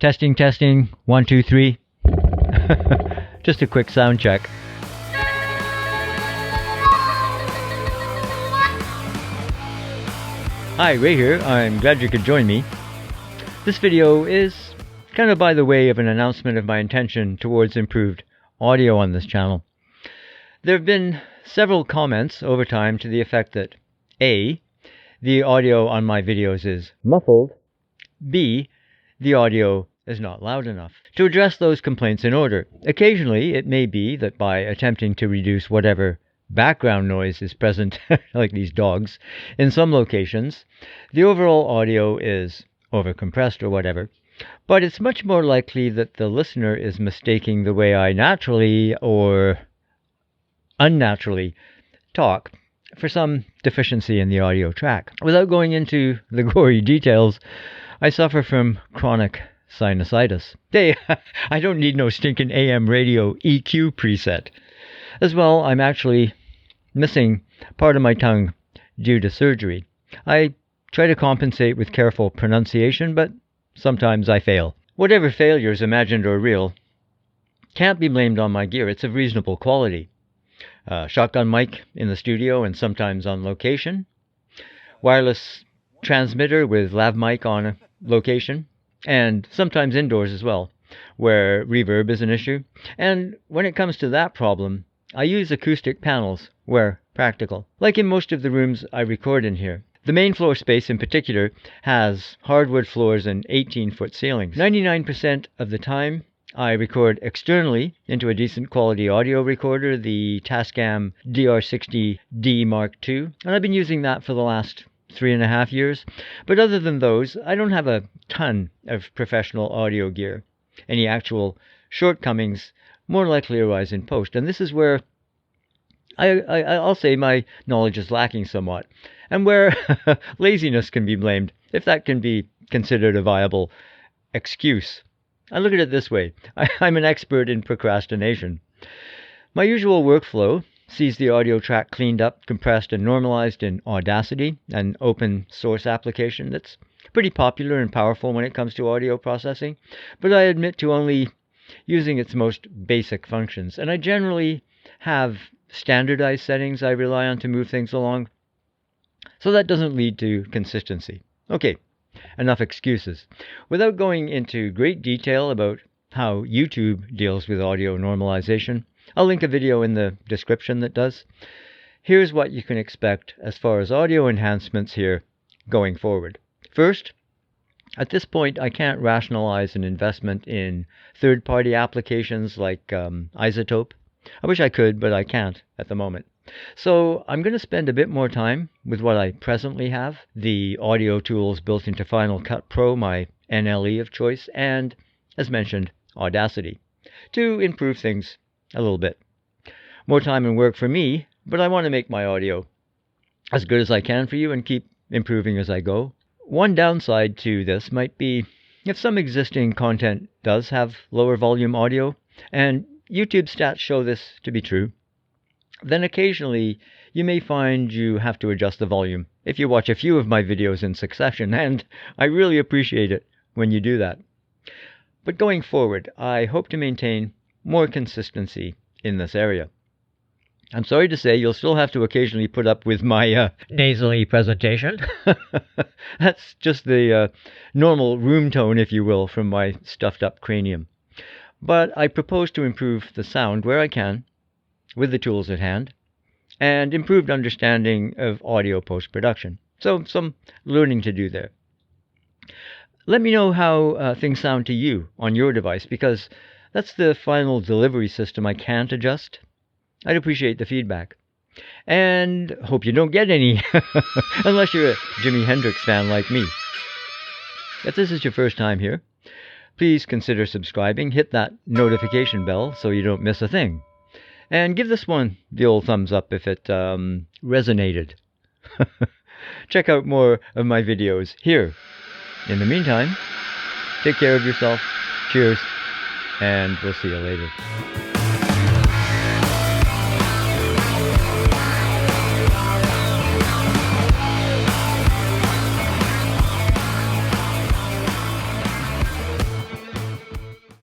Testing, testing, 1, 2, 3. Just a quick sound check. Hi, Ray here. I'm glad you could join me. This video is kind of by the way of an announcement of my intention towards improved audio on this channel. There have been several comments over time to the effect that A, the audio on my videos is muffled, B, the audio is not loud enough. To address those complaints in order, occasionally it may be that by attempting to reduce whatever background noise is present, like these dogs, in some locations, the overall audio is overcompressed or whatever. But it's much more likely that the listener is mistaking the way I naturally or unnaturally talk for some deficiency in the audio track. Without going into the gory details, I suffer from chronic sinusitis. Hey, I don't need no stinking AM radio EQ preset. As well, I'm actually missing part of my tongue due to surgery. I try to compensate with careful pronunciation, but sometimes I fail. Whatever failures, imagined or real, can't be blamed on my gear. It's of reasonable quality. Shotgun mic in the studio and sometimes on location. Wireless transmitter with lav mic on location. And sometimes indoors as well, where reverb is an issue. And when it comes to that problem, I use acoustic panels where practical. Like in most of the rooms I record in here. The main floor space in particular has hardwood floors and 18-foot ceilings. 99% of the time I record externally into a decent quality audio recorder, the Tascam DR60D Mark II, and I've been using that for the last 3.5 years. But other than those, I don't have a ton of professional audio gear. Any actual shortcomings more likely arise in post, and this is where I'll say my knowledge is lacking somewhat, and where laziness can be blamed, if that can be considered a viable excuse. I look at it this way. I'm an expert in procrastination. My usual workflow sees the audio track cleaned up, compressed, and normalized in Audacity, an open source application that's pretty popular and powerful when it comes to audio processing, but I admit to only using its most basic functions, and I generally have standardized settings I rely on to move things along, so that doesn't lead to consistency. Okay, enough excuses. Without going into great detail about how YouTube deals with audio normalization, I'll link a video in the description that does. Here's what you can expect as far as audio enhancements here going forward. First, at this point I can't rationalize an investment in third-party applications like Isotope. I wish I could, but I can't at the moment. So I'm going to spend a bit more time with what I presently have, the audio tools built into Final Cut Pro, my NLE of choice, and, as mentioned, Audacity, to improve things a little bit. More time and work for me, but I want to make my audio as good as I can for you and keep improving as I go. One downside to this might be if some existing content does have lower volume audio, and YouTube stats show this to be true, then occasionally you may find you have to adjust the volume if you watch a few of my videos in succession, and I really appreciate it when you do that. But going forward, I hope to maintain more consistency in this area. I'm sorry to say you'll still have to occasionally put up with my nasally presentation. That's just the normal room tone, if you will, from my stuffed up cranium. But I propose to improve the sound where I can, with the tools at hand, and improved understanding of audio post-production. So some learning to do there. Let me know how things sound to you on your device, because that's the final delivery system I can't adjust. I'd appreciate the feedback. And hope you don't get any, unless you're a Jimi Hendrix fan like me. If this is your first time here, please consider subscribing. Hit that notification bell so you don't miss a thing. And give this one the old thumbs up if it resonated. Check out more of my videos here. In the meantime, take care of yourself. Cheers. And we'll see you later.